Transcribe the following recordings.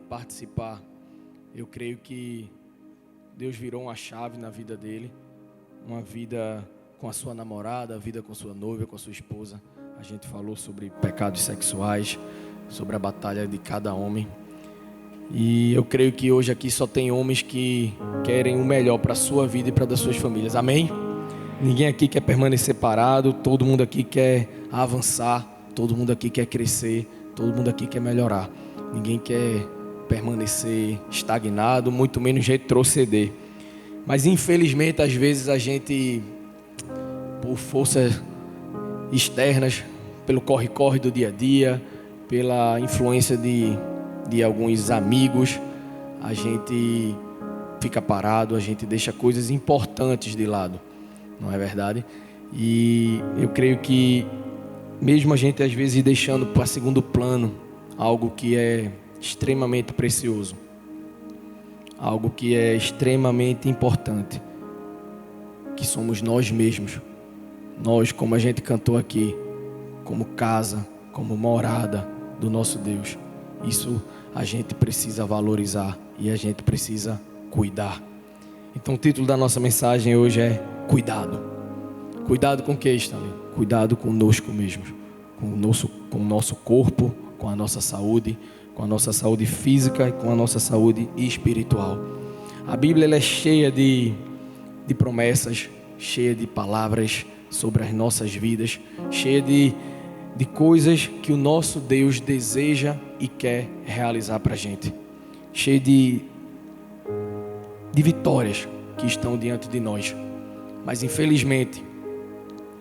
participar. Eu creio que Deus virou uma chave na vida dele, uma vida com a sua namorada, a vida com sua noiva, com a sua esposa. A gente falou sobre pecados sexuais, sobre a batalha de cada homem. E eu creio que hoje aqui só tem homens que querem o melhor para a sua vida e para das suas famílias. Amém? Ninguém aqui quer permanecer parado, todo mundo aqui quer avançar, todo mundo aqui quer crescer, todo mundo aqui quer melhorar. Ninguém quer permanecer estagnado, muito menos retroceder. Mas infelizmente às vezes a gente, por forças externas, pelo corre-corre do dia a dia, pela influência de alguns amigos, a gente fica parado, a gente deixa coisas importantes de lado, não é verdade? E eu creio que mesmo a gente às vezes deixando para segundo plano algo que é extremamente precioso, algo que é extremamente importante, que somos nós mesmos, nós, como a gente cantou aqui, como casa, como morada do nosso Deus. Isso a gente precisa valorizar e a gente precisa cuidar. Então o título da nossa mensagem hoje é Cuidado. Cuidado com o que, Stanley? Cuidado conosco mesmos, com o nosso corpo, com a nossa saúde física e com a nossa saúde espiritual. A Bíblia ela é cheia de promessas, cheia de palavras sobre as nossas vidas, cheia de coisas que o nosso Deus deseja e quer realizar para a gente, cheio de vitórias que estão diante de nós. Mas infelizmente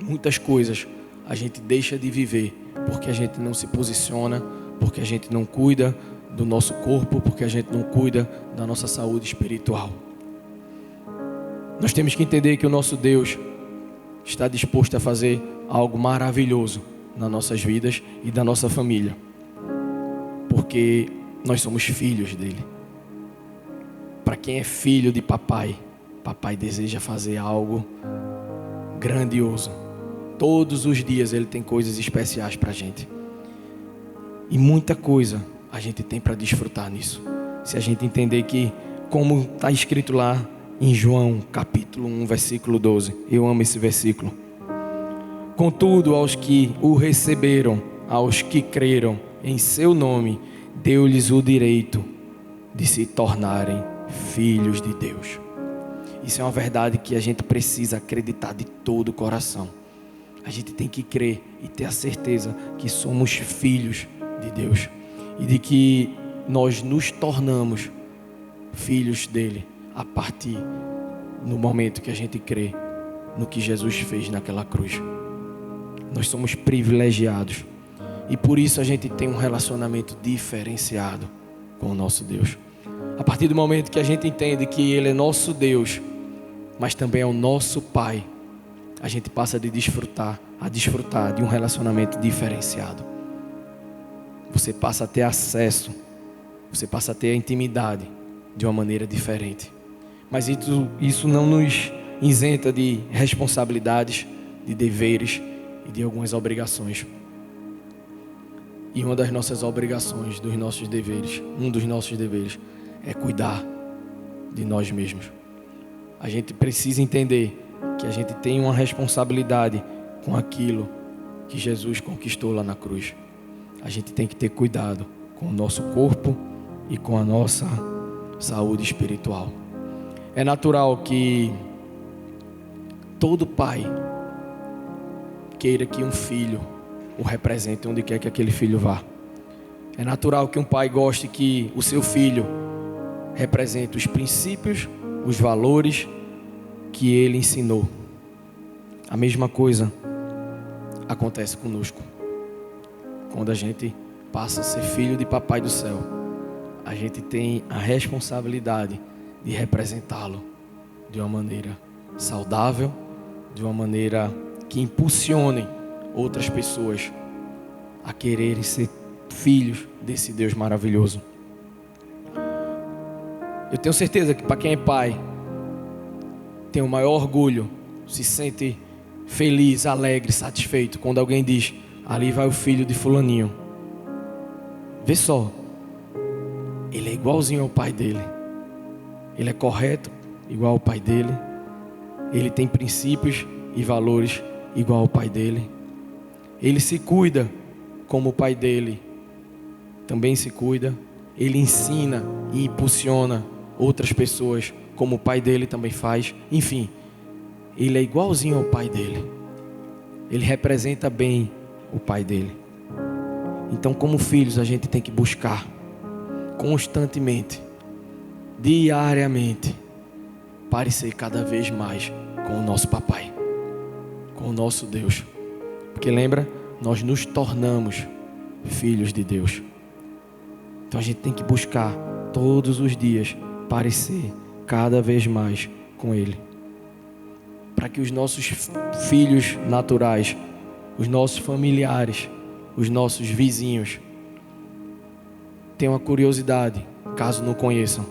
muitas coisas a gente deixa de viver porque a gente não se posiciona, porque a gente não cuida do nosso corpo, porque a gente não cuida da nossa saúde espiritual. Nós temos que entender que o nosso Deus está disposto a fazer algo maravilhoso nas nossas vidas e da nossa família, porque nós somos filhos dele. Para quem é filho de papai, papai deseja fazer algo grandioso. Todos os dias ele tem coisas especiais para a gente, e muita coisa a gente tem para desfrutar nisso, se a gente entender que, como está escrito lá em João capítulo 1 versículo 12, eu amo esse versículo: contudo, aos que o receberam, aos que creram em seu nome, deu-lhes o direito de se tornarem filhos de Deus. Isso é uma verdade que a gente precisa acreditar de todo o coração. A gente tem que crer e ter a certeza que somos filhos de Deus e de que nós nos tornamos filhos dele a partir do momento que a gente crê no que Jesus fez naquela cruz. Nós somos privilegiados e por isso a gente tem um relacionamento diferenciado com o nosso Deus. A partir do momento que a gente entende que ele é nosso Deus, mas também é o nosso Pai, a gente passa a desfrutar de um relacionamento diferenciado. Você passa a ter acesso, você passa a ter a intimidade de uma maneira diferente. Mas isso não nos isenta de responsabilidades, de deveres e de algumas obrigações. E uma das nossas obrigações, um dos nossos deveres é cuidar de nós mesmos. A gente precisa entender que a gente tem uma responsabilidade com aquilo que Jesus conquistou lá na cruz. A gente tem que ter cuidado com o nosso corpo e com a nossa saúde espiritual. É natural que todo pai queira que um filho o represente onde quer que aquele filho vá. É natural que um pai goste que o seu filho represente os princípios, os valores que ele ensinou. A mesma coisa acontece conosco. Quando a gente passa a ser filho de papai do céu, a gente tem a responsabilidade de representá-lo de uma maneira saudável, de uma maneira que impulsione outras pessoas a quererem ser filhos desse Deus maravilhoso. Eu tenho certeza que para quem é pai, tem o maior orgulho, se sente feliz, alegre, satisfeito quando alguém diz: ali vai o filho de fulaninho. Vê só, ele é igualzinho ao pai dele. Ele é correto, igual ao pai dele. Ele tem princípios e valores igual ao pai dele. Ele se cuida como o pai dele também se cuida. Ele ensina e impulsiona outras pessoas como o pai dele também faz. Enfim, ele é igualzinho ao pai dele. Ele representa bem o pai dele. Então, como filhos, a gente tem que buscar constantemente, diariamente, parecer cada vez mais com o nosso papai, com o nosso Deus. Porque lembra, nós nos tornamos filhos de Deus. Então a gente tem que buscar todos os dias parecer cada vez mais com Ele, para que os nossos filhos naturais, os nossos familiares, os nossos vizinhos tenham a curiosidade, caso não conheçam,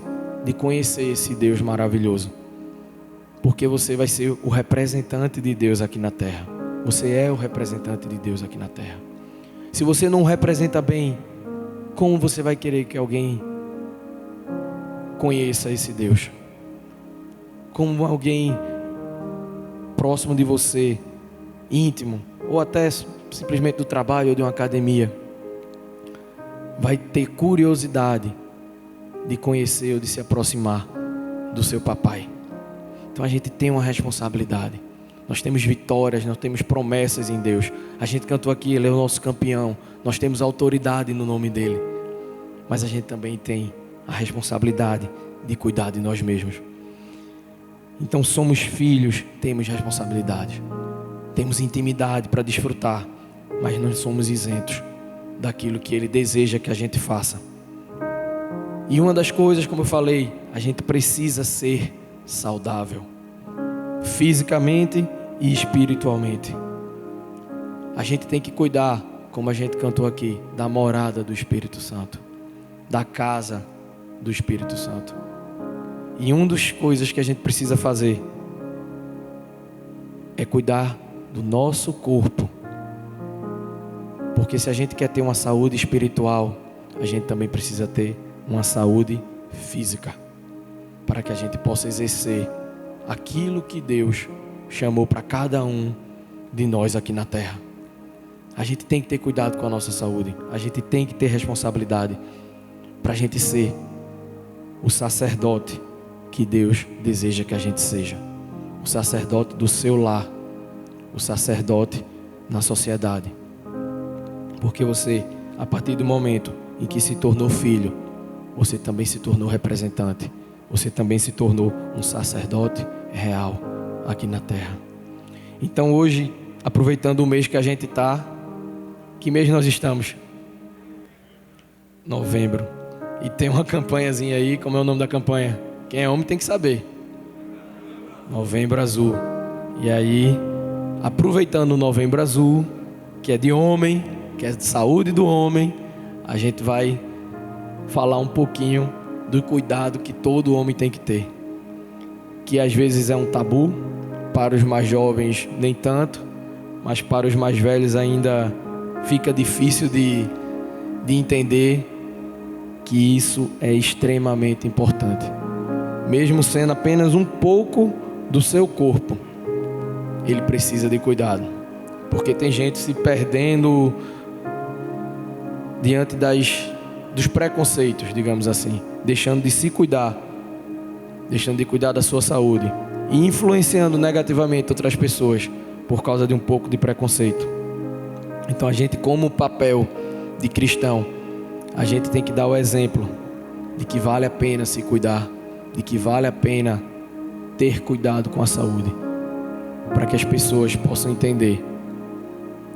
de conhecer esse Deus maravilhoso. Porque você vai ser o representante de Deus aqui na terra. Você é o representante de Deus aqui na terra. Se você não representa bem, como você vai querer que alguém conheça esse Deus? Como alguém próximo de você, íntimo, ou até simplesmente do trabalho ou de uma academia, vai ter curiosidade de conhecer ou de se aproximar do seu papai? Então a gente tem uma responsabilidade. Nós temos vitórias, nós temos promessas em Deus. A gente cantou aqui, Ele é o nosso campeão. Nós temos autoridade no nome dEle. Mas a gente também tem a responsabilidade de cuidar de nós mesmos. Então somos filhos, temos responsabilidade. Temos intimidade para desfrutar, mas não somos isentos daquilo que Ele deseja que a gente faça. E uma das coisas, como eu falei, a gente precisa ser saudável, fisicamente e espiritualmente. A gente tem que cuidar, como a gente cantou aqui, da morada do Espírito Santo, da casa do Espírito Santo. E uma das coisas que a gente precisa fazer é cuidar do nosso corpo. Porque se a gente quer ter uma saúde espiritual, a gente também precisa ter uma saúde física, para que a gente possa exercer aquilo que Deus chamou para cada um de nós aqui na terra. A gente tem que ter cuidado com a nossa saúde. A gente tem que ter responsabilidade para a gente ser o sacerdote que Deus deseja que a gente seja. O sacerdote do seu lar, o sacerdote na sociedade. Porque você, a partir do momento em que se tornou filho, você também se tornou representante. Você também se tornou um sacerdote real aqui na terra. Então hoje, aproveitando o mês que a gente está, que mês nós estamos? Novembro. E tem uma campanhazinha aí, como é o nome da campanha? Quem é homem tem que saber. Novembro Azul. E aí, aproveitando o Novembro Azul, que é de homem, que é de saúde do homem, a gente vai falar um pouquinho do cuidado que todo homem tem que ter, que às vezes é um tabu, para os mais jovens nem tanto, mas para os mais velhos ainda fica difícil de entender que isso é extremamente importante. Mesmo sendo apenas um pouco do seu corpo, ele precisa de cuidado, porque tem gente se perdendo diante dos preconceitos, digamos assim, deixando de se cuidar, deixando de cuidar da sua saúde e influenciando negativamente outras pessoas por causa de um pouco de preconceito. Então a gente, como papel de cristão, a gente tem que dar o exemplo de que vale a pena se cuidar, de que vale a pena ter cuidado com a saúde, para que as pessoas possam entender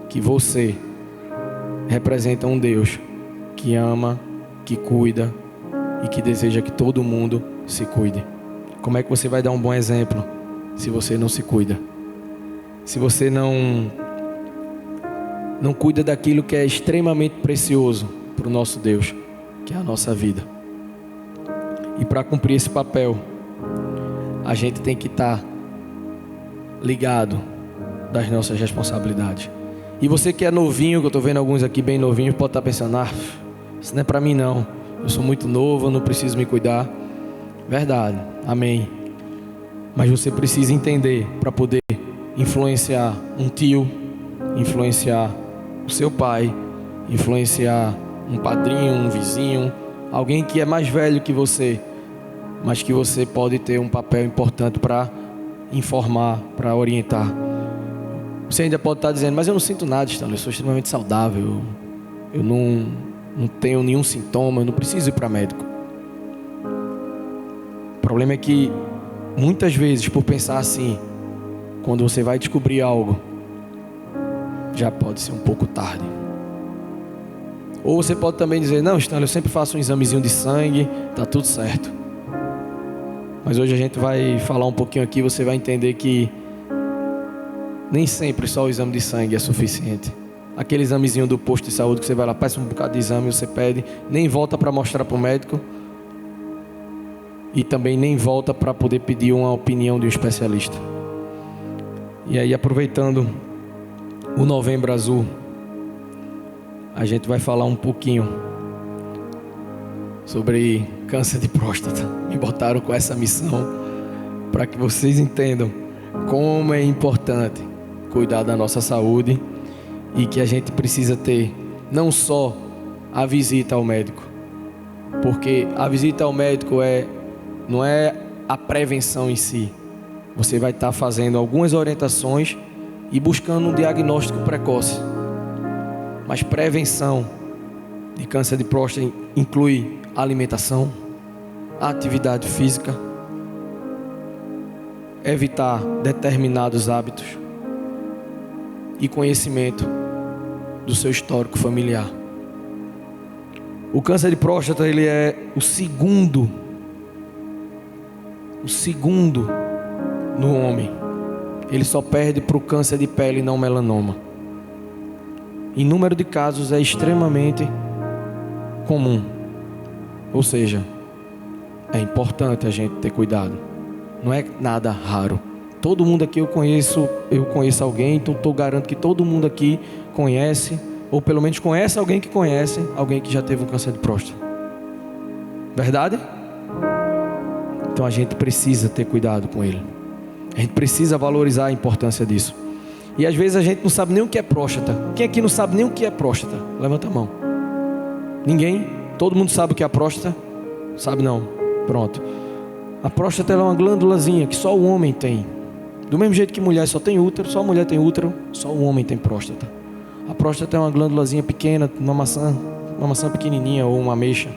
que você representa um Deus que ama, que cuida e que deseja que todo mundo se cuide. Como é que você vai dar um bom exemplo se você não se cuida? Se você não cuida daquilo que é extremamente precioso para o nosso Deus, que é a nossa vida. E para cumprir esse papel, a gente tem que estar ligado das nossas responsabilidades. E você que é novinho, que eu estou vendo alguns aqui bem novinhos, pode estar pensando, isso não é para mim não. eu sou muito novo, eu não preciso me cuidar. Verdade, amém. Mas você precisa entender para poder influenciar um tio, influenciar o seu pai, influenciar um padrinho, um vizinho, alguém que é mais velho que você, mas que você pode ter um papel importante para informar, para orientar. Você ainda pode estar dizendo, mas eu não sinto nada, Stanley, eu sou extremamente saudável, eu não tenho nenhum sintoma, eu não preciso ir para médico. O problema é que muitas vezes, por pensar assim, quando você vai descobrir algo, já pode ser um pouco tarde. Ou você pode também dizer, não, Stanley, eu sempre faço um examezinho de sangue, tá tudo certo. Mas hoje a gente vai falar um pouquinho aqui, você vai entender que nem sempre só o exame de sangue é suficiente. Aquele examezinho do posto de saúde que você vai lá, passa um bocado de exame, você pede, nem volta para mostrar para o médico. E também nem volta para poder pedir uma opinião de um especialista. E aí, aproveitando o Novembro Azul, a gente vai falar um pouquinho sobre câncer de próstata. Me botaram com essa missão para que vocês entendam como é importante cuidar da nossa saúde e que a gente precisa ter não só a visita ao médico, porque a visita ao médico não é a prevenção em si. Você vai estar fazendo algumas orientações e buscando um diagnóstico precoce. Mas prevenção de câncer de próstata inclui alimentação, atividade física, evitar determinados hábitos e conhecimento do seu histórico familiar. O câncer de próstata, ele é o segundo no homem. Ele só perde para o câncer de pele e não melanoma. Em número de casos é extremamente comum. Ou seja, é importante a gente ter cuidado. Não é nada raro. Todo mundo aqui eu conheço alguém, então eu garanto que todo mundo aqui conhece, ou pelo menos conhece alguém que conhece alguém que já teve um câncer de próstata. Verdade? Então a gente precisa ter cuidado com ele. A gente precisa valorizar a importância disso. E às vezes a gente não sabe nem o que é próstata. Quem aqui não sabe nem o que é próstata? Levanta a mão. Ninguém? Todo mundo sabe o que é a próstata? Sabe não? Pronto. A próstata é uma glândulazinha que só o homem tem. Do mesmo jeito que mulher só tem útero, só a mulher tem útero, só o homem tem próstata. A próstata é uma glândulazinha pequena, uma maçã pequenininha ou uma ameixa,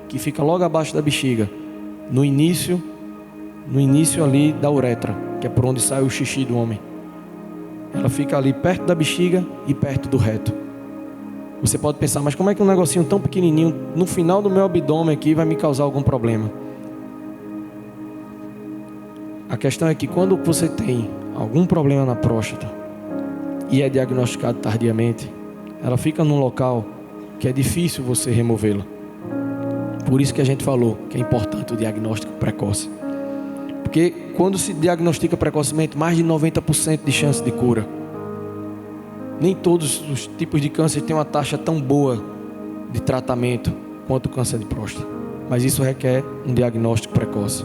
que fica logo abaixo da bexiga, no início ali da uretra, que é por onde sai o xixi do homem. Ela fica ali perto da bexiga e perto do reto. Você pode pensar, mas como é que um negocinho tão pequenininho no final do meu abdômen aqui vai me causar algum problema? A questão é que quando você tem algum problema na próstata e é diagnosticado tardiamente, ela fica num local que é difícil você removê-la. Por isso que a gente falou que é importante o diagnóstico precoce. Porque quando se diagnostica precocemente, mais de 90% de chance de cura. Nem todos os tipos de câncer têm uma taxa tão boa de tratamento quanto o câncer de próstata. Mas isso requer um diagnóstico precoce.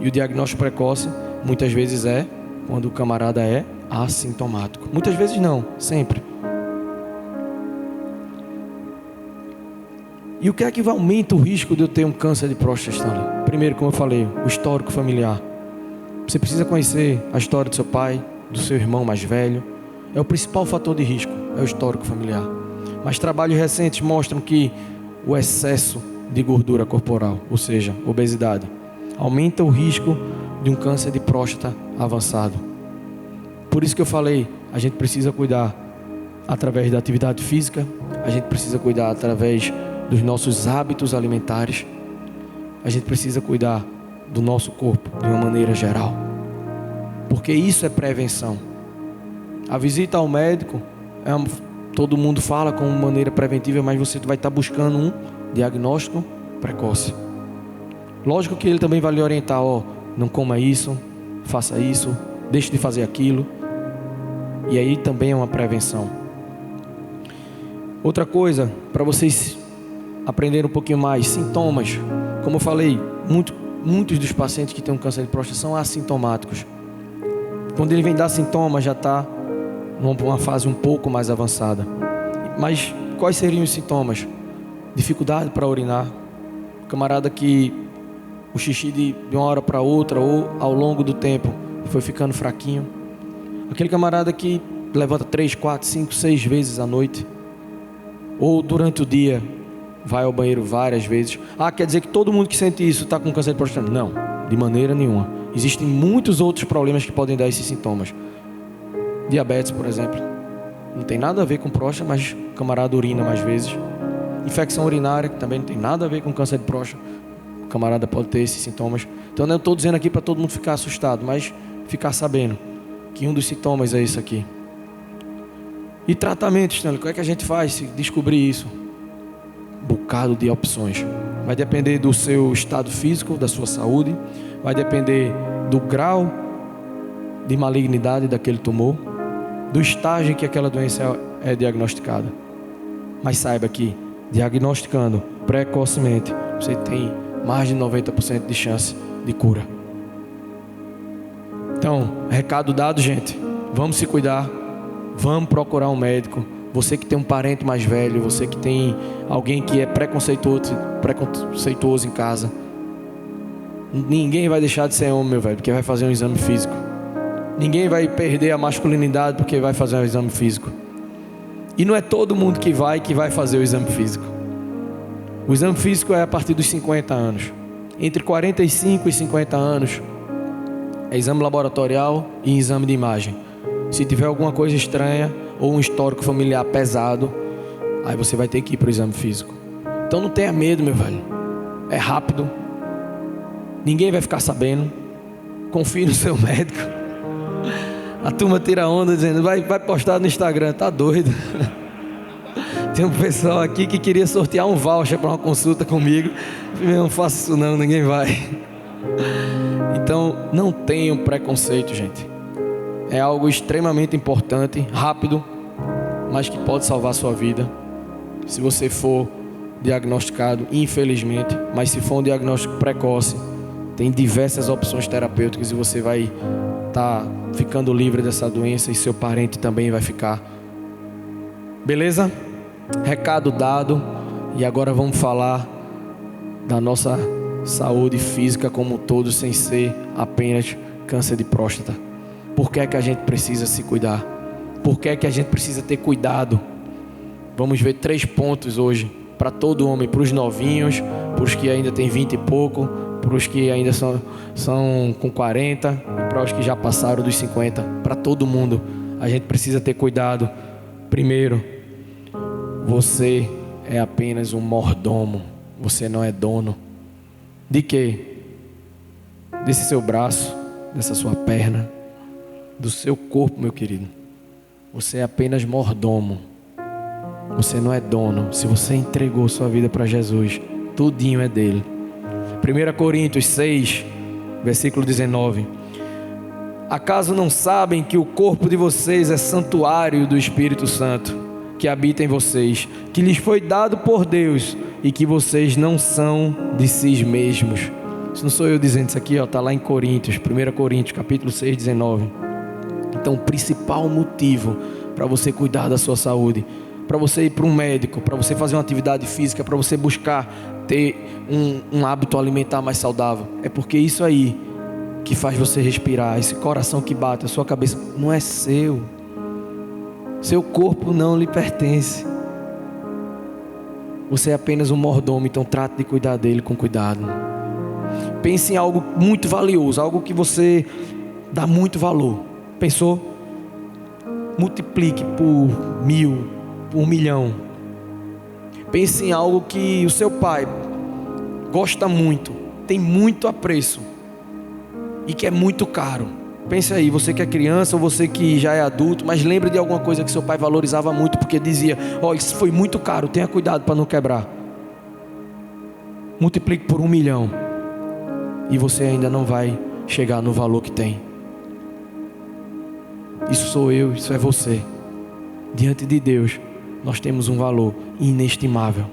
E o diagnóstico precoce, muitas vezes é quando o camarada é assintomático. Muitas vezes não, sempre. E o que é que aumenta o risco de eu ter um câncer de próstata, Stanley? Primeiro, como eu falei, o histórico familiar. Você precisa conhecer a história do seu pai, do seu irmão mais velho. É o principal fator de risco, é o histórico familiar. Mas trabalhos recentes mostram que o excesso de gordura corporal, ou seja, obesidade, aumenta o risco de um câncer de próstata avançado. Por isso que eu falei, a gente precisa cuidar através da atividade física, a gente precisa cuidar através dos nossos hábitos alimentares, a gente precisa cuidar do nosso corpo de uma maneira geral, porque isso é prevenção. A visita ao médico, todo mundo fala como maneira preventiva, mas você vai estar buscando um diagnóstico precoce. Lógico que ele também vai lhe orientar, não coma isso, faça isso, deixe de fazer aquilo. E aí também é uma prevenção. Outra coisa, para vocês aprender um pouquinho mais. Sintomas. Como eu falei, muitos dos pacientes que têm um câncer de próstata são assintomáticos. Quando ele vem dar sintomas, já está numa fase um pouco mais avançada. Mas quais seriam os sintomas? Dificuldade para urinar. Camarada que o xixi de uma hora para outra ou ao longo do tempo foi ficando fraquinho. Aquele camarada que levanta 3, 4, 5, 6 vezes à noite. Ou durante o dia vai ao banheiro várias vezes. Quer dizer que todo mundo que sente isso está com câncer de próstata? Não, de maneira nenhuma. Existem muitos outros problemas que podem dar esses sintomas. Diabetes, por exemplo. Não tem nada a ver com próstata, mas o camarada urina mais vezes. Infecção urinária, que também não tem nada a ver com câncer de próstata. O camarada pode ter esses sintomas. Então eu não estou dizendo aqui para todo mundo ficar assustado, mas ficar sabendo que um dos sintomas é isso aqui. E tratamento, Stanley, como é que a gente faz se descobrir isso? Um bocado de opções. Vai depender do seu estado físico, da sua saúde. Vai depender do grau de malignidade daquele tumor, do estágio em que aquela doença é diagnosticada. Mas saiba que, diagnosticando precocemente, você tem mais de 90% de chance de cura. Então, recado dado, gente. Vamos se cuidar. Vamos procurar um médico. Você que tem um parente mais velho, você que tem alguém que é preconceituoso em casa. Ninguém vai deixar de ser homem, meu velho, porque vai fazer um exame físico. Ninguém vai perder a masculinidade porque vai fazer um exame físico. E não é todo mundo que vai fazer o exame físico. O exame físico é a partir dos 50 anos. Entre 45 e 50 anos é exame laboratorial e exame de imagem. Se tiver alguma coisa estranha ou um histórico familiar pesado, aí você vai ter que ir para o exame físico. Então não tenha medo, meu velho. É rápido. Ninguém vai ficar sabendo. Confie no seu médico. A turma tira onda dizendo, vai postar no Instagram. Tá doido? Tem um pessoal aqui que queria sortear um voucher para uma consulta comigo. Eu não faço isso não, ninguém vai. Então não tenham preconceito, gente. É algo extremamente importante, rápido, mas que pode salvar a sua vida. Se você for diagnosticado, infelizmente, mas se for um diagnóstico precoce, tem diversas opções terapêuticas e você vai estar ficando livre dessa doença e seu parente também vai ficar. Beleza? Recado dado. E agora vamos falar da nossa saúde física como um todo, sem ser apenas câncer de próstata. Por que é que a gente precisa se cuidar? Por que é que a gente precisa ter cuidado? Vamos ver 3 pontos hoje para todo homem, para os novinhos, para os que ainda têm 20 e pouco, para os que ainda são com 40 e para os que já passaram dos 50. Para todo mundo a gente precisa ter cuidado. Primeiro, você é apenas um mordomo. Você não é dono. De quê? Desse seu braço, dessa sua perna, do seu corpo, meu querido. Você é apenas mordomo. Você não é dono. Se você entregou sua vida para Jesus, tudinho é dele. 1 Coríntios 6, versículo 19. Acaso não sabem que o corpo de vocês é santuário do Espírito Santo, que habita em vocês, que lhes foi dado por Deus, e que vocês não são de si mesmos? Isso não sou eu dizendo isso aqui, está lá em Coríntios, 1 Coríntios, capítulo 6, 19. Então, o principal motivo para você cuidar da sua saúde, para você ir para um médico, para você fazer uma atividade física, para você buscar ter um hábito alimentar mais saudável, é porque isso aí que faz você respirar, esse coração que bate, a sua cabeça, não é seu. Seu corpo não lhe pertence. Você é apenas um mordomo, então trate de cuidar dele com cuidado. Pense em algo muito valioso, algo que você dá muito valor. Pensou? Multiplique por 1000, por 1.000.000. Pense em algo que o seu pai gosta muito, tem muito apreço e que é muito caro. Pense aí, você que é criança ou você que já é adulto, mas lembre de alguma coisa que seu pai valorizava muito, porque dizia, isso foi muito caro, tenha cuidado para não quebrar. Multiplique por 1.000.000 e você ainda não vai chegar no valor que tem. Isso sou eu, isso é você. Diante de Deus, nós temos um valor inestimável.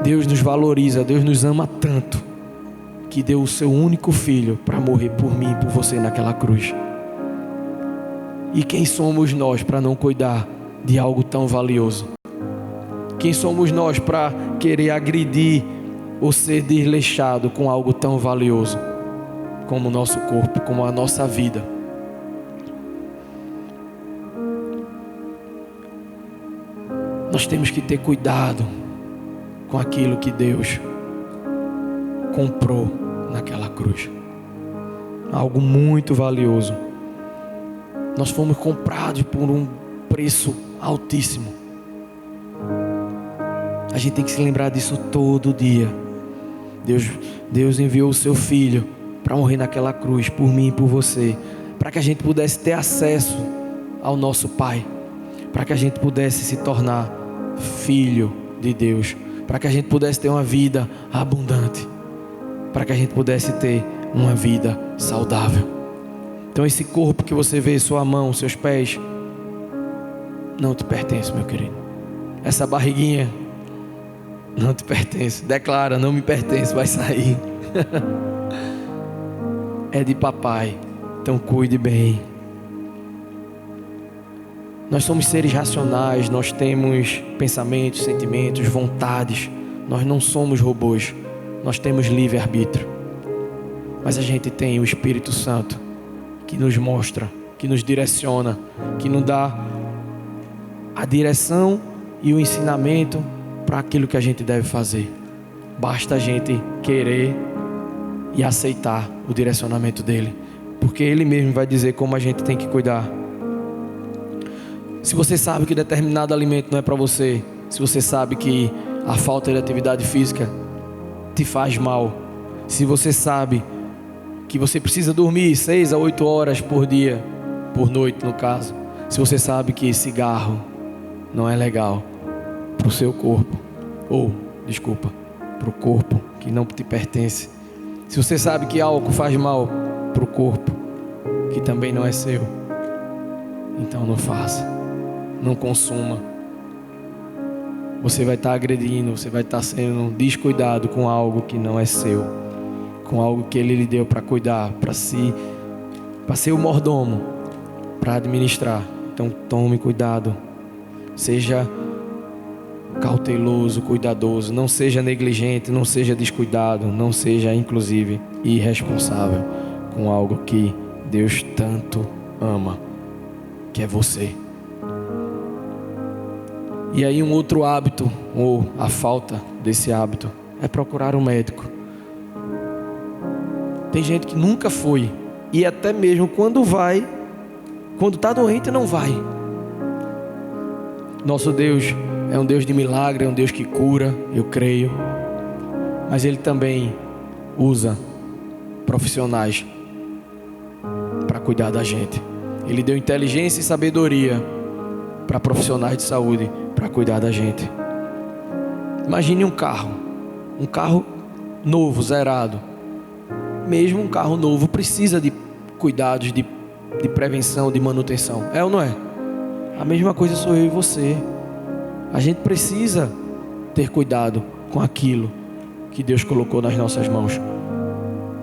Deus nos valoriza, Deus nos ama tanto, que deu o seu único filho para morrer por mim e por você naquela cruz. E quem somos nós para não cuidar de algo tão valioso? Quem somos nós para querer agredir ou ser desleixado com algo tão valioso como o nosso corpo, como a nossa vida? Nós temos que ter cuidado com aquilo que Deus comprou naquela cruz. Algo muito valioso. Nós fomos comprados por um preço altíssimo. A gente tem que se lembrar disso todo dia. Deus enviou o seu filho para morrer naquela cruz por mim e por você, para que a gente pudesse ter acesso ao nosso Pai, para que a gente pudesse se tornar filho de Deus, para que a gente pudesse ter uma vida abundante, para que a gente pudesse ter uma vida saudável. Então esse corpo que você vê, sua mão, seus pés, não te pertence, meu querido. Essa barriguinha não te pertence. Declara, não me pertence, vai sair. É de papai, então cuide bem. Nós somos seres racionais, nós temos pensamentos, sentimentos, vontades. Nós não somos robôs, nós temos livre-arbítrio. Mas a gente tem o Espírito Santo que nos mostra, que nos direciona, que nos dá a direção e o ensinamento para aquilo que a gente deve fazer. Basta a gente querer e aceitar o direcionamento dele, porque ele mesmo vai dizer como a gente tem que cuidar. Se você sabe que determinado alimento não é para você, se você sabe que a falta de atividade física te faz mal, se você sabe que você precisa dormir 6 a 8 horas por dia, por noite no caso, se você sabe que cigarro não é legal para o seu corpo, para o corpo que não te pertence, se você sabe que álcool faz mal para o corpo que também não é seu, então não faça, não consuma. Você vai estar agredindo, você vai estar sendo descuidado com algo que não é seu, com algo que ele lhe deu para cuidar, para ser o mordomo, para administrar. Então tome cuidado, seja cauteloso, cuidadoso, não seja negligente, não seja descuidado, não seja inclusive irresponsável com algo que Deus tanto ama, que é você. E aí um outro hábito, ou a falta desse hábito, é procurar um médico. Tem gente que nunca foi, e até mesmo quando vai, quando está doente não vai. Nosso Deus é um Deus de milagre, é um Deus que cura, eu creio. Mas Ele também usa profissionais para cuidar da gente. Ele deu inteligência e sabedoria para profissionais de saúde para cuidar da gente. Imagine um carro novo, zerado. Mesmo um carro novo precisa de cuidados, de prevenção, de manutenção. É ou não é? A mesma coisa sou eu e você. A gente precisa ter cuidado com aquilo que Deus colocou nas nossas mãos.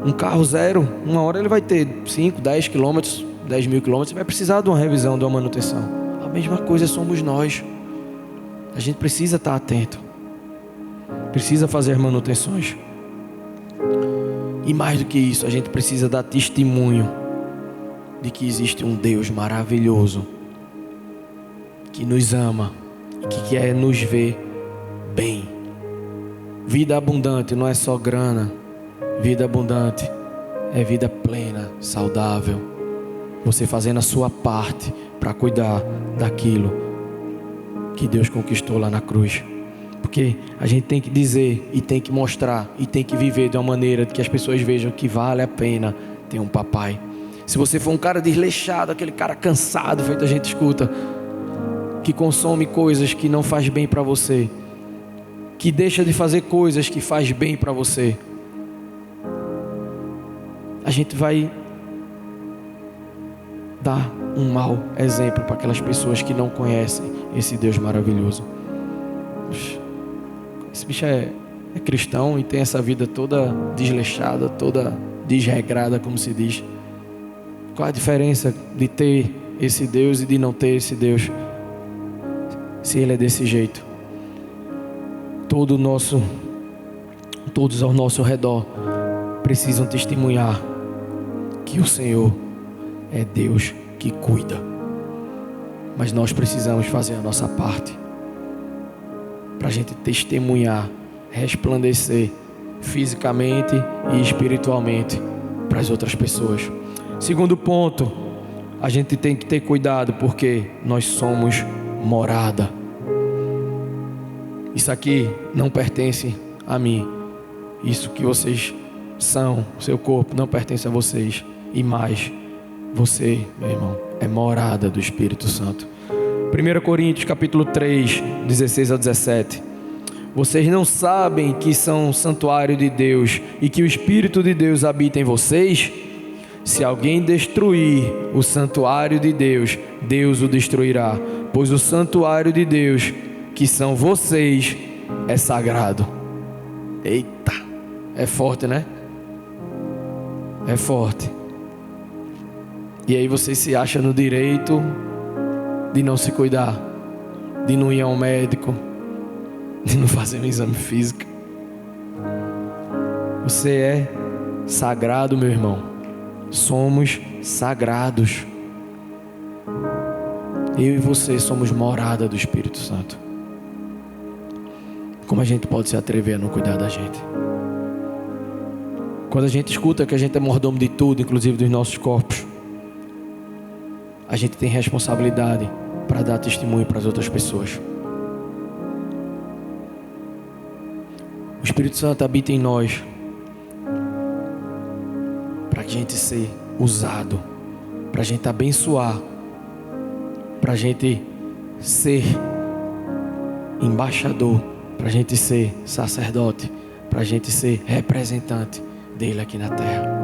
Um carro zero, uma hora ele vai ter 5, 10 quilômetros, 10 mil quilômetros, vai precisar de uma revisão, de uma manutenção. A mesma coisa somos nós. A gente precisa estar atento, precisa fazer manutenções. E mais do que isso, a gente precisa dar testemunho de que existe um Deus maravilhoso que nos ama e que quer nos ver bem. Vida abundante não é só grana. Vida abundante é vida plena, saudável. Você fazendo a sua parte para cuidar daquilo que Deus conquistou lá na cruz. Porque a gente tem que dizer e tem que mostrar e tem que viver de uma maneira que as pessoas vejam que vale a pena ter um papai. Se você for um cara desleixado, aquele cara cansado, feito a gente escuta, que consome coisas que não faz bem para você, que deixa de fazer coisas que faz bem para você, a gente vai dar um mau exemplo para aquelas pessoas que não conhecem esse Deus maravilhoso. Esse bicho é é cristão e tem essa vida toda desleixada, toda desregrada, como se diz. Qual a diferença de ter esse Deus e de não ter esse Deus, se Ele é desse jeito? Todos ao nosso redor precisam testemunhar que o Senhor é Deus que cuida. Mas nós precisamos fazer a nossa parte para a gente testemunhar, resplandecer fisicamente e espiritualmente para as outras pessoas. Segundo ponto, a gente tem que ter cuidado porque nós somos morada. Isso aqui não pertence a mim. Isso que vocês são, seu corpo não pertence a vocês. E mais, você, meu irmão, é morada do Espírito Santo. 1 Coríntios capítulo 3, 16 a 17. Vocês não sabem que são santuário de Deus e que o Espírito de Deus habita em vocês? Se alguém destruir o santuário de Deus, Deus o destruirá, pois o santuário de Deus, que são vocês, é sagrado. Eita, é forte, né? É forte. E aí você se acha no direito de não se cuidar, de não ir ao médico, de não fazer um exame físico. Você é sagrado, meu irmão. Somos sagrados. Eu e você somos morada do Espírito Santo. Como a gente pode se atrever a não cuidar da gente? Quando a gente escuta que a gente é mordomo de tudo, inclusive dos nossos corpos, a gente tem responsabilidade para dar testemunho para as outras pessoas. O Espírito Santo habita em nós para a gente ser usado, para a gente abençoar, para a gente ser embaixador, para a gente ser sacerdote, para a gente ser representante dele aqui na terra.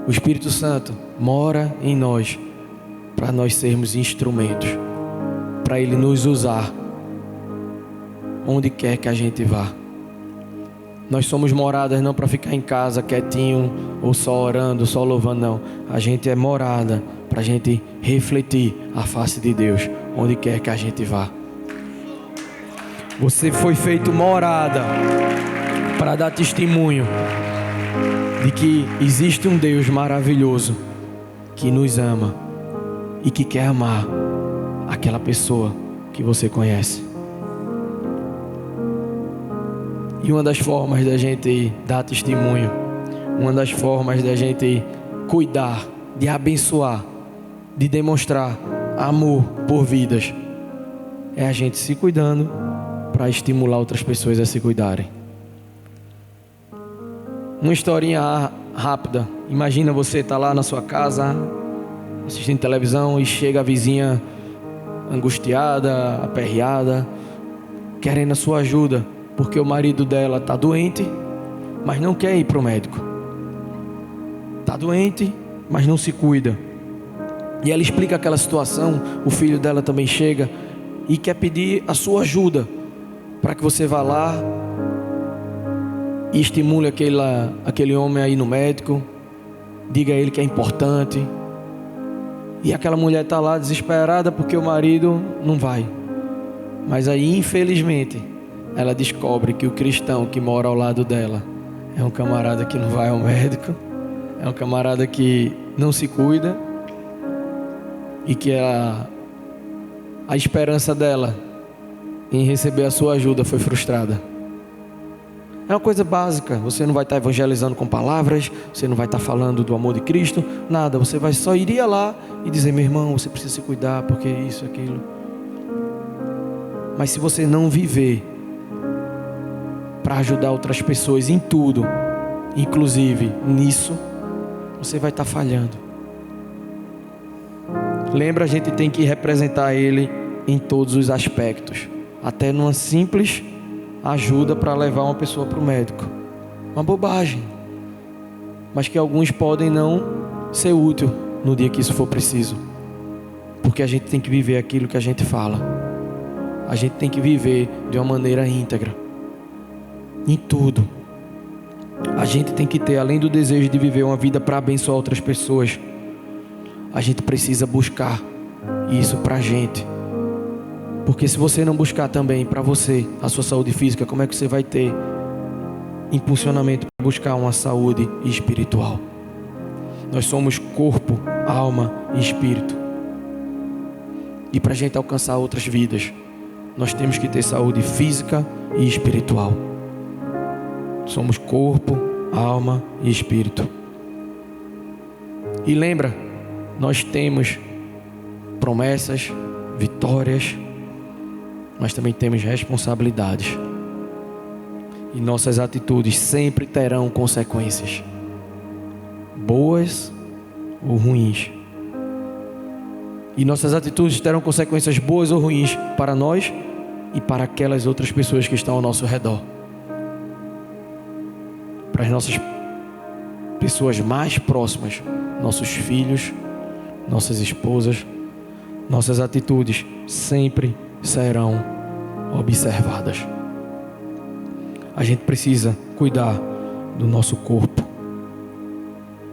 O Espírito Santo mora em nós para nós sermos instrumentos, para Ele nos usar onde quer que a gente vá. Nós somos moradas não para ficar em casa quietinho ou só orando, só louvando, não. A gente é morada para a gente refletir a face de Deus onde quer que a gente vá. Você foi feito morada para dar testemunho de que existe um Deus maravilhoso que nos ama e que quer amar aquela pessoa que você conhece. E uma das formas da gente dar testemunho, uma das formas da gente cuidar, de abençoar, de demonstrar amor por vidas, é a gente se cuidando para estimular outras pessoas a se cuidarem. Uma historinha rápida. Imagina você estar lá na sua casa assistindo televisão e chega a vizinha angustiada, aperreada, querendo a sua ajuda, porque o marido dela está doente, mas não quer ir para o médico. Está doente, mas não se cuida. E ela explica aquela situação. O filho dela também chega e quer pedir a sua ajuda para que você vá lá e estimule aquele homem aí no médico, diga a ele que é importante. E aquela mulher está lá desesperada porque o marido não vai. Mas aí, infelizmente, ela descobre que o cristão que mora ao lado dela é um camarada que não vai ao médico, é um camarada que não se cuida, e que a esperança dela em receber a sua ajuda foi frustrada. É uma coisa básica. Você não vai estar evangelizando com palavras, você não vai estar falando do amor de Cristo, nada. Você vai só iria lá e dizer: meu irmão, você precisa se cuidar porque isso, aquilo. Mas se você não viver para ajudar outras pessoas em tudo, inclusive nisso, você vai estar falhando. Lembra, a gente tem que representar Ele em todos os aspectos, até numa simples ajuda para levar uma pessoa para o médico. Uma bobagem, mas que alguns podem não ser útil no dia que isso for preciso, porque a gente tem que viver aquilo que a gente fala. A gente tem que viver de uma maneira íntegra. em tudo. A gente tem que ter, além do desejo de viver uma vida para abençoar outras pessoas, a gente precisa buscar isso pra gente. Porque se você não buscar também para você a sua saúde física, como é que você vai ter impulsionamento para buscar uma saúde espiritual? Nós somos corpo, alma e espírito. E para a gente alcançar outras vidas, nós temos que ter saúde física e espiritual. Somos corpo, alma e espírito. E lembra, nós temos promessas, vitórias, mas também temos responsabilidades. E nossas atitudes sempre terão consequências, boas ou ruins. E nossas atitudes terão consequências boas ou ruins para nós e para aquelas outras pessoas que estão ao nosso redor. Para as nossas pessoas mais próximas, nossos filhos, nossas esposas, nossas atitudes sempre serão observadas. A gente precisa cuidar do nosso corpo,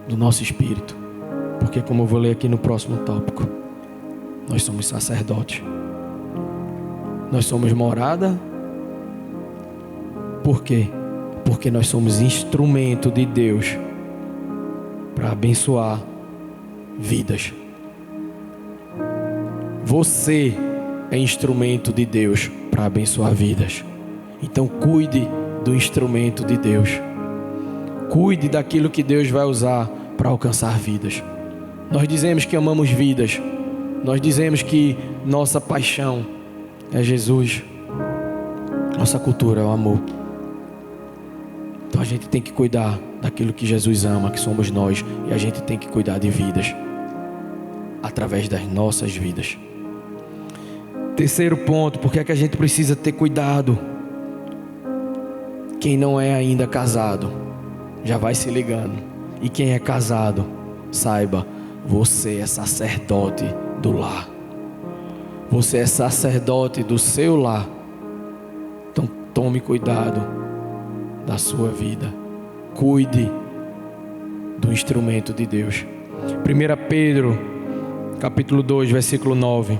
do nosso espírito, porque, como eu vou ler aqui no próximo tópico, nós somos sacerdotes. Nós somos morada. Por quê? Porque nós somos instrumento de Deus para abençoar vidas. Você é instrumento de Deus para abençoar vidas. Então cuide do instrumento de Deus. Cuide daquilo que Deus vai usar para alcançar vidas. Nós dizemos que amamos vidas. Nós dizemos que nossa paixão é Jesus. Nossa cultura é o amor. Então a gente tem que cuidar daquilo que Jesus ama, que somos nós. E a gente tem que cuidar de vidas através das nossas vidas. Terceiro ponto, por que é que a gente precisa ter cuidado? Quem não é ainda casado, já vai se ligando. E quem é casado, saiba, você é sacerdote do lar. Você é sacerdote do seu lar. Então tome cuidado da sua vida. Cuide do instrumento de Deus. 1 Pedro, capítulo 2, versículo 9.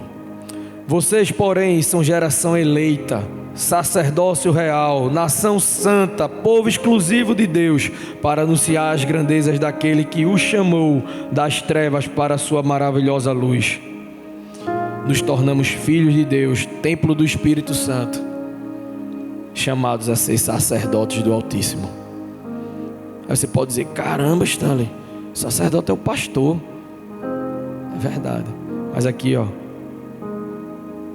Vocês, porém, são geração eleita, sacerdócio real, nação santa, povo exclusivo de Deus, para anunciar as grandezas daquele que o chamou das trevas para a sua maravilhosa luz. Nos tornamos filhos de Deus, templo do Espírito Santo, chamados a ser sacerdotes do Altíssimo. Aí você pode dizer, caramba, Stanley, sacerdote é o pastor. É verdade. Mas aqui,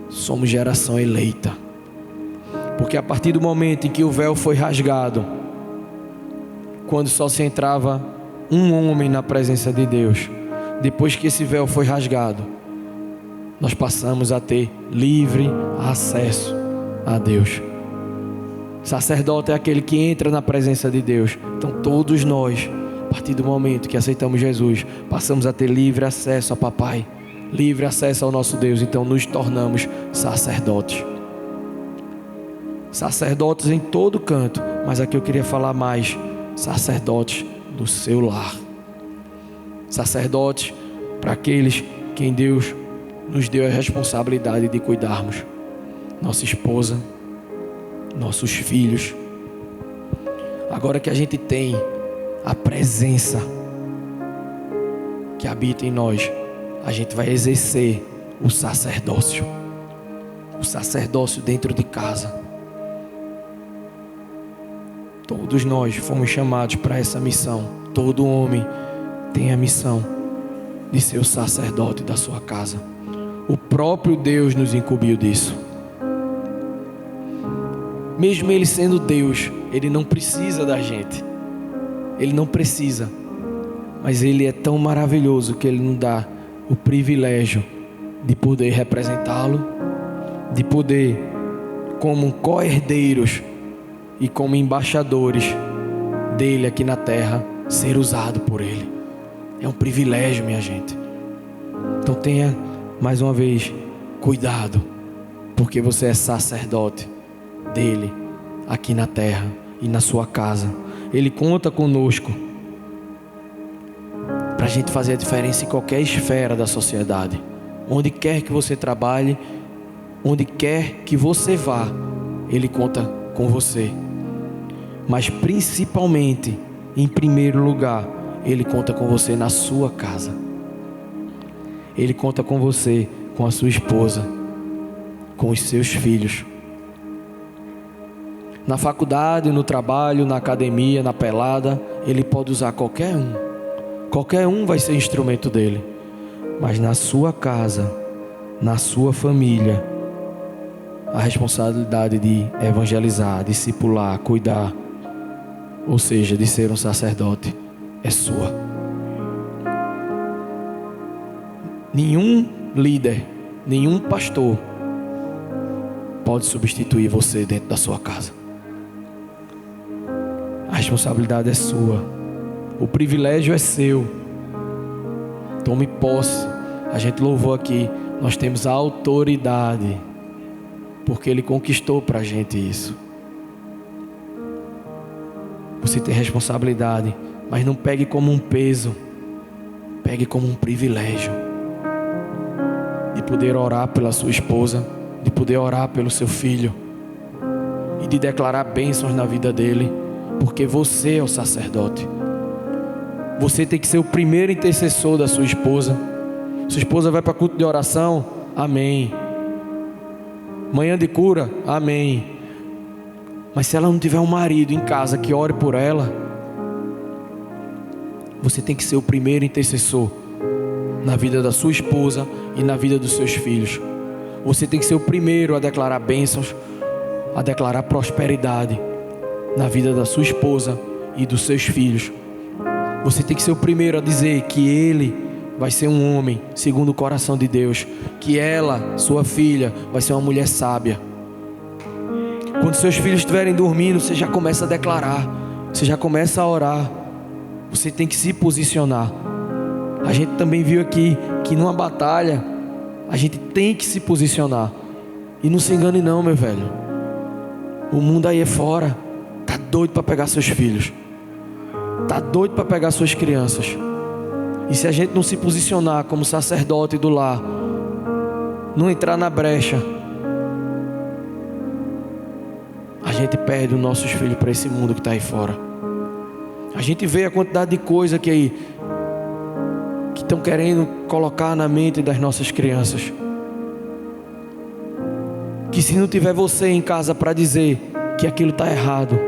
somos geração eleita. Porque a partir do momento em que o véu foi rasgado, quando só se entrava um homem na presença de Deus, depois que esse véu foi rasgado, nós passamos a ter livre acesso a Deus. Sacerdote é aquele que entra na presença de Deus. Então todos nós, a partir do momento que aceitamos Jesus, passamos a ter livre acesso a Papai, livre acesso ao nosso Deus. Então nos tornamos sacerdotes. Sacerdotes em todo canto, mas aqui eu queria falar mais, sacerdotes do seu lar. Sacerdotes para aqueles quem Deus nos deu a responsabilidade de cuidarmos. Nossa esposa, nossos filhos. Agora que a gente tem a presença que habita em nós, a gente vai exercer o sacerdócio. O sacerdócio dentro de casa. Todos nós fomos chamados para essa missão. Todo homem tem a missão de ser o sacerdote da sua casa. O próprio Deus nos incumbiu disso. Mesmo Ele sendo Deus, Ele não precisa da gente. Ele não precisa. Mas Ele é tão maravilhoso que Ele nos dá o privilégio de poder representá-lo, de poder, como co-herdeiros e como embaixadores dele aqui na terra, ser usado por Ele. É um privilégio, minha gente. Então tenha, mais uma vez, cuidado, porque você é sacerdote dele aqui na terra. e na sua casa. Ele conta conosco para a gente fazer a diferença em qualquer esfera da sociedade. Onde quer que você trabalhe, onde quer que você vá, Ele conta com você. Mas principalmente, em primeiro lugar, Ele conta com você na sua casa. Ele conta com você, com a sua esposa, com os seus filhos. Na faculdade, no trabalho, na academia, na pelada, Ele pode usar qualquer um. Qualquer um vai ser instrumento dele. Mas na sua casa, na sua família, a responsabilidade de evangelizar, discipular, cuidar, ou seja, de ser um sacerdote, é sua. Nenhum líder, nenhum pastor pode substituir você dentro da sua casa. A responsabilidade é sua. O privilégio é seu. Tome posse. A gente louvou aqui. Nós temos a autoridade, porque Ele conquistou para a gente isso. Você tem responsabilidade, mas não pegue como um peso. Pegue como um privilégio. De poder orar pela sua esposa, de poder orar pelo seu filho e de declarar bênçãos na vida dele, porque você é o sacerdote. Você tem que ser o primeiro intercessor da sua esposa. Sua esposa vai para culto de oração, amém. Manhã de cura, amém. Mas se ela não tiver um marido em casa que ore por ela, você tem que ser o primeiro intercessor na vida da sua esposa e na vida dos seus filhos. Você tem que ser o primeiro a declarar bênçãos, a declarar prosperidade na vida da sua esposa e dos seus filhos. Você tem que ser o primeiro a dizer que ele vai ser um homem segundo o coração de Deus, que ela, sua filha, vai ser uma mulher sábia. Quando seus filhos estiverem dormindo, você já começa a declarar, você já começa a orar. Você tem que se posicionar. A gente também viu aqui que numa batalha a gente tem que se posicionar. E não se engane não, meu velho. O mundo aí é fora tá doido para pegar seus filhos, tá doido para pegar suas crianças. E se a gente não se posicionar como sacerdote do lar, não entrar na brecha, a gente perde os nossos filhos para esse mundo que está aí fora. A gente vê a quantidade de coisa que estão querendo colocar na mente das nossas crianças. Que se não tiver você em casa para dizer que aquilo está errado,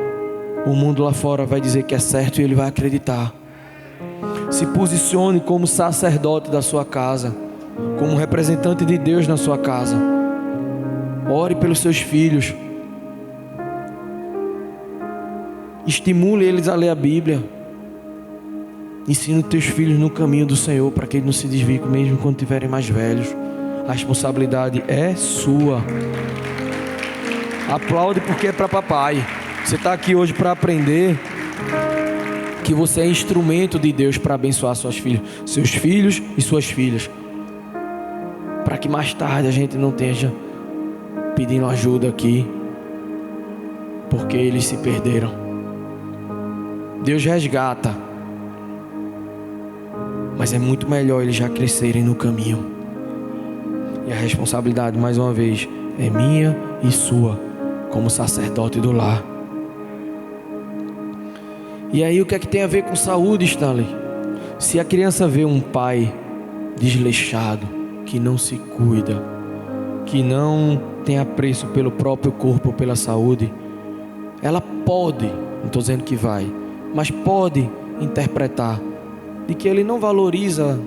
o mundo lá fora vai dizer que é certo e ele vai acreditar. Se posicione como sacerdote da sua casa, como representante de Deus na sua casa. Ore pelos seus filhos. Estimule eles a ler a Bíblia. Ensina os teus filhos no caminho do Senhor, para que eles não se desviem mesmo quando estiverem mais velhos. A responsabilidade é sua. Aplaude porque é para papai. Você está aqui hoje para aprender que você é instrumento de Deus para abençoar seus filhos e suas filhas, para que mais tarde a gente não esteja pedindo ajuda aqui porque eles se perderam. Deus resgata, mas é muito melhor eles já crescerem no caminho. E a responsabilidade, mais uma vez, é minha e sua, como sacerdote do lar. E aí o que é que tem a ver com saúde, Stanley? Se a criança vê um pai desleixado, que não se cuida, que não tem apreço pelo próprio corpo, pela saúde, ela pode, não estou dizendo que vai, mas pode interpretar de que ele não valoriza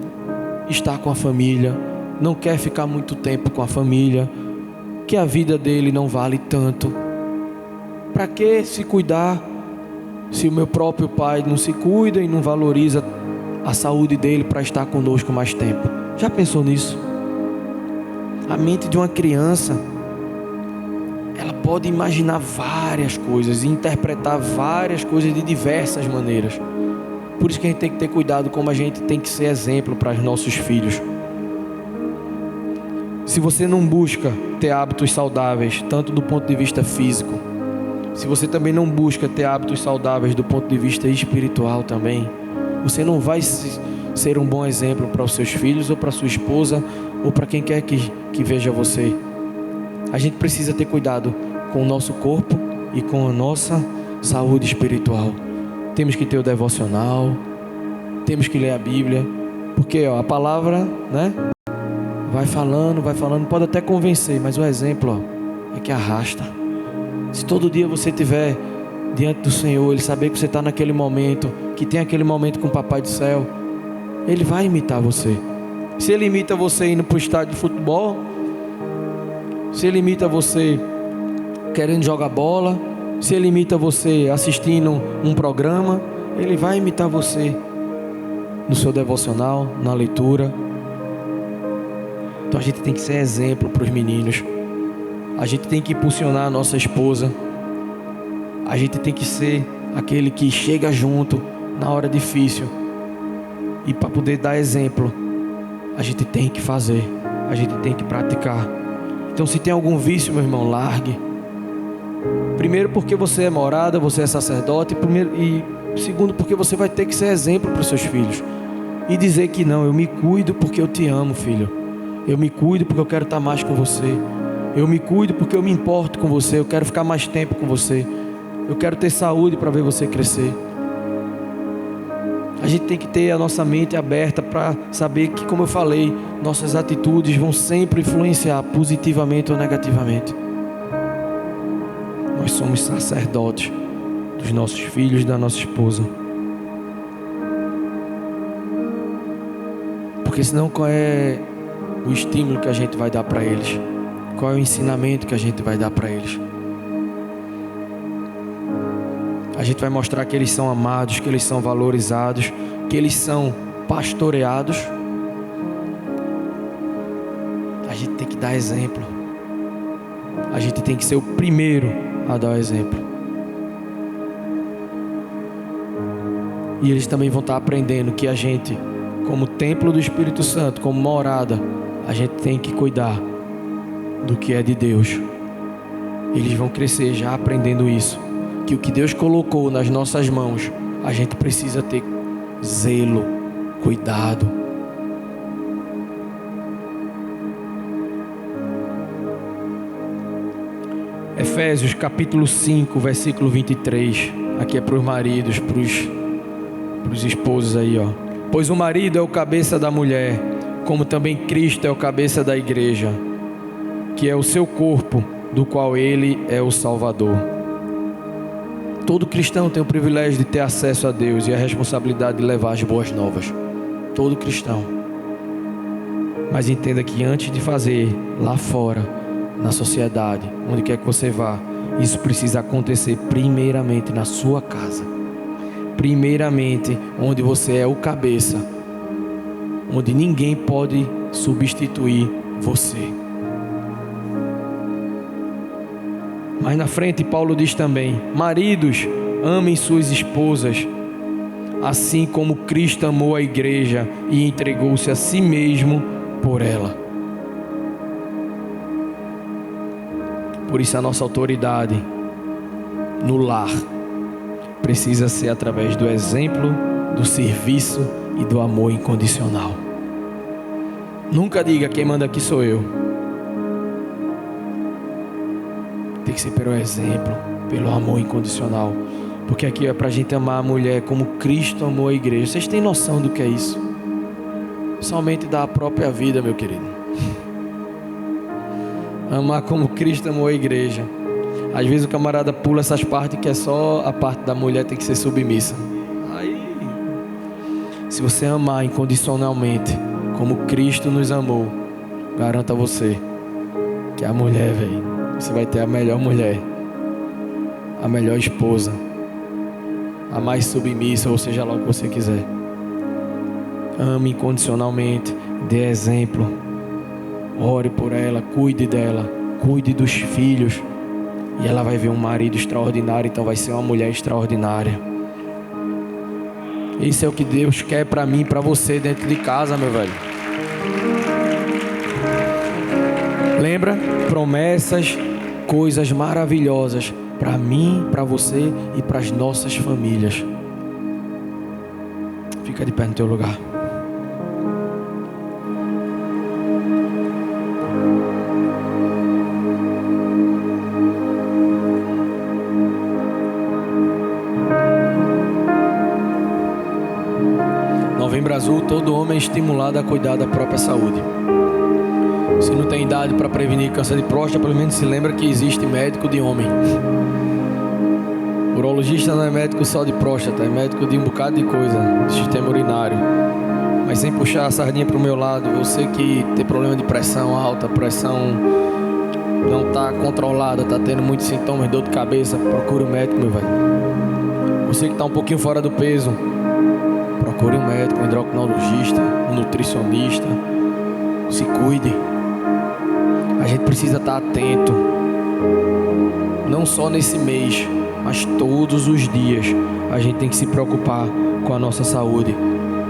estar com a família, não quer ficar muito tempo com a família, que a vida dele não vale tanto. Para que se cuidar se o meu próprio pai não se cuida e não valoriza a saúde dele para estar conosco mais tempo? Já pensou nisso? A mente de uma criança, ela pode imaginar várias coisas e interpretar várias coisas de diversas maneiras. Por isso que a gente tem que ter cuidado como a gente tem que ser exemplo para os nossos filhos. Se você não busca ter hábitos saudáveis, tanto do ponto de vista físico se você também não busca ter hábitos saudáveis do ponto de vista espiritual também, você não vai ser um bom exemplo para os seus filhos ou para sua esposa ou para quem quer que veja você. A gente precisa ter cuidado com o nosso corpo e com a nossa saúde espiritual. Temos que ter o devocional, temos que ler a Bíblia, porque a palavra, né, vai falando, pode até convencer, mas o exemplo é que arrasta. Se todo dia você estiver diante do Senhor, Ele saber que você está naquele momento, que tem aquele momento com o Papai do Céu, Ele vai imitar você. Se Ele imita você indo para o estádio de futebol, se Ele imita você querendo jogar bola, se Ele imita você assistindo um programa, Ele vai imitar você no seu devocional, na leitura. Então a gente tem que ser exemplo para os meninos. A gente tem que impulsionar a nossa esposa. A gente tem que ser aquele que chega junto na hora difícil. E para poder dar exemplo, a gente tem que fazer, a gente tem que praticar. Então se tem algum vício, meu irmão, largue. Primeiro porque você é morada, você é sacerdote. E segundo porque você vai ter que ser exemplo para os seus filhos. E dizer que não, eu me cuido porque eu te amo, filho. Eu me cuido porque eu quero estar mais com você. Eu me cuido porque eu me importo com você. Eu quero ficar mais tempo com você. Eu quero ter saúde para ver você crescer. A gente tem que ter a nossa mente aberta para saber que, como eu falei, nossas atitudes vão sempre influenciar positivamente ou negativamente. Nós somos sacerdotes dos nossos filhos e da nossa esposa. Porque senão qual é o estímulo que a gente vai dar para eles? Qual é o ensinamento que a gente vai dar para eles? A gente vai mostrar que eles são amados, que eles são valorizados, que eles são pastoreados. A gente tem que dar exemplo. A gente tem que ser o primeiro a dar o exemplo. E eles também vão estar aprendendo que a gente, como templo do Espírito Santo, como morada, a gente tem que cuidar do que é de Deus. Eles vão crescer já aprendendo isso, que o que Deus colocou nas nossas mãos, a gente precisa ter zelo, cuidado. Efésios capítulo 5, versículo 23. Aqui é para os maridos, para os esposos aí, ó. Pois o marido é o cabeça da mulher, como também Cristo é o cabeça da igreja, que é o seu corpo, do qual Ele é o Salvador. Todo cristão tem o privilégio de ter acesso a Deus e a responsabilidade de levar as boas novas. Todo cristão. Mas entenda que antes de fazer lá fora, na sociedade, onde quer que você vá, isso precisa acontecer primeiramente na sua casa. Primeiramente onde você é o cabeça, onde ninguém pode substituir você. Mas na frente Paulo diz também: maridos, amem suas esposas, assim como Cristo amou a igreja e entregou-se a si mesmo por ela. Por isso a nossa autoridade no lar precisa ser através do exemplo, do serviço e do amor incondicional. Nunca diga: quem manda aqui sou eu. Tem que ser pelo exemplo, pelo amor incondicional. Porque aqui é para a gente amar a mulher como Cristo amou a igreja. Vocês têm noção do que é isso? Somente dar a própria vida, meu querido. Amar como Cristo amou a igreja. Às vezes o camarada pula essas partes que é só a parte da mulher tem que ser submissa. Aí, se você amar incondicionalmente como Cristo nos amou, garanto a você que a mulher, velho, você vai ter a melhor mulher, a melhor esposa, a mais submissa, ou seja lá o que você quiser. Ame incondicionalmente, dê exemplo, ore por ela, cuide dela, cuide dos filhos, e ela vai ver um marido extraordinário, então vai ser uma mulher extraordinária. Isso é o que Deus quer para mim e para você dentro de casa, meu velho. Lembra? Promessas, coisas maravilhosas para mim, para você e para as nossas famílias. Fica de pé no teu lugar. Novembro Azul, todo homem é estimulado a cuidar da própria saúde. Se não tem idade para prevenir câncer de próstata, pelo menos se lembra que existe médico de homem. Urologista não é médico só de próstata, é médico de um bocado de coisa, de sistema urinário. Mas sem puxar a sardinha para o meu lado, você que tem problema de pressão alta, pressão não está controlada, está tendo muitos sintomas, dor de cabeça, procure um médico, meu velho. Você que está um pouquinho fora do peso, procure um médico, um endocrinologista, um nutricionista. Se cuide. A gente precisa estar atento, não só nesse mês, mas todos os dias. A gente tem que se preocupar com a nossa saúde,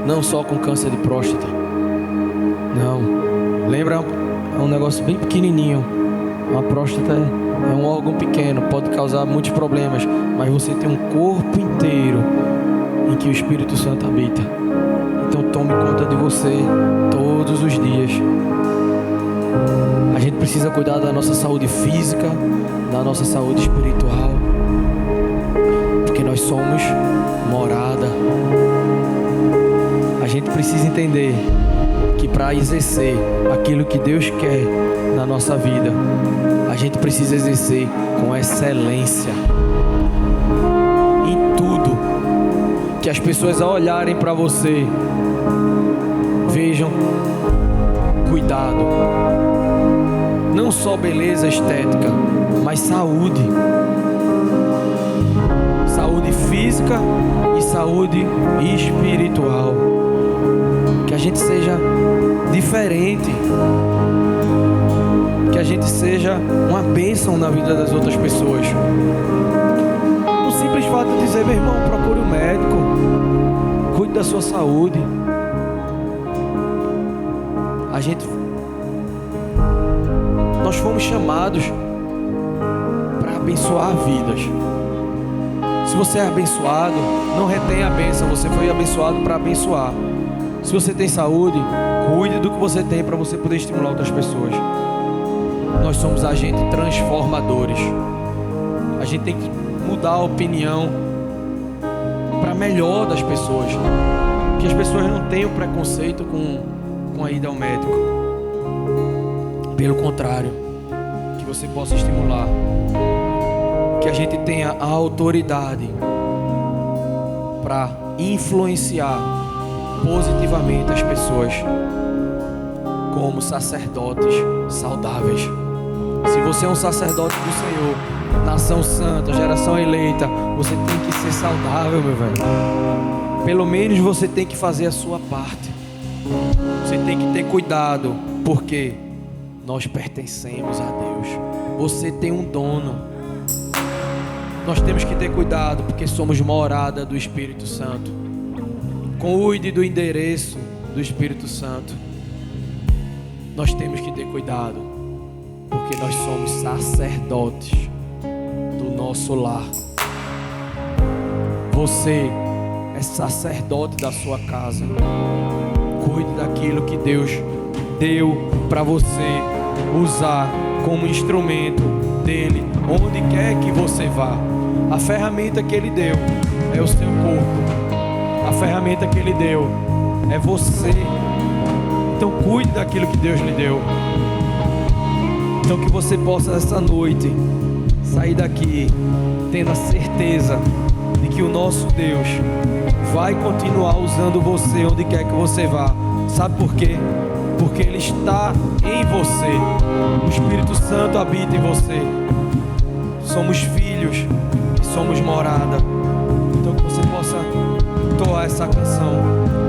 não só com câncer de próstata. Não, lembra, é um negócio bem pequenininho. A próstata é um órgão pequeno, pode causar muitos problemas, mas você tem um corpo inteiro em que o Espírito Santo habita. Então tome conta de você todos os dias. A gente precisa cuidar da nossa saúde física, da nossa saúde espiritual, porque nós somos morada. A gente precisa entender que para exercer aquilo que Deus quer na nossa vida, a gente precisa exercer com excelência em tudo. Que as pessoas, ao olharem para você, vejam cuidado, não só beleza estética, mas saúde física e saúde espiritual. Que a gente seja diferente, que a gente seja uma bênção na vida das outras pessoas. O simples fato de dizer: meu irmão, procure um médico, cuide da sua saúde. Nós fomos chamados para abençoar vidas. Se você é abençoado, não retenha a bênção. Você foi abençoado para abençoar. Se você tem saúde, cuide do que você tem para você poder estimular outras pessoas. Nós somos agentes transformadores. A gente tem que mudar a opinião para melhor das pessoas. Que as pessoas não tenham preconceito com a ida ao médico. Pelo contrário, que você possa estimular. Que a gente tenha a autoridade para influenciar positivamente as pessoas como sacerdotes saudáveis. Se você é um sacerdote do Senhor, nação santa, geração eleita, você tem que ser saudável, meu velho. Pelo menos você tem que fazer a sua parte. Você tem que ter cuidado, porque nós pertencemos a Deus. Você tem um dono. Nós temos que ter cuidado, porque somos morada do Espírito Santo. Cuide do endereço do Espírito Santo. Nós temos que ter cuidado, porque nós somos sacerdotes do nosso lar. Você é sacerdote da sua casa. Cuide daquilo que Deus deu para você usar como instrumento dele, onde quer que você vá. A ferramenta que ele deu é o seu corpo. A ferramenta que ele deu é você. Então cuide daquilo que Deus lhe deu. Então que você possa essa noite sair daqui tendo a certeza de que o nosso Deus vai continuar usando você onde quer que você vá. Sabe por quê? Porque Ele está em você. O Espírito Santo habita em você. Somos filhos e somos morada. Então que você possa entoar essa canção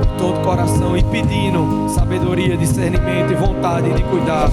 de todo coração e pedindo sabedoria, discernimento e vontade de cuidar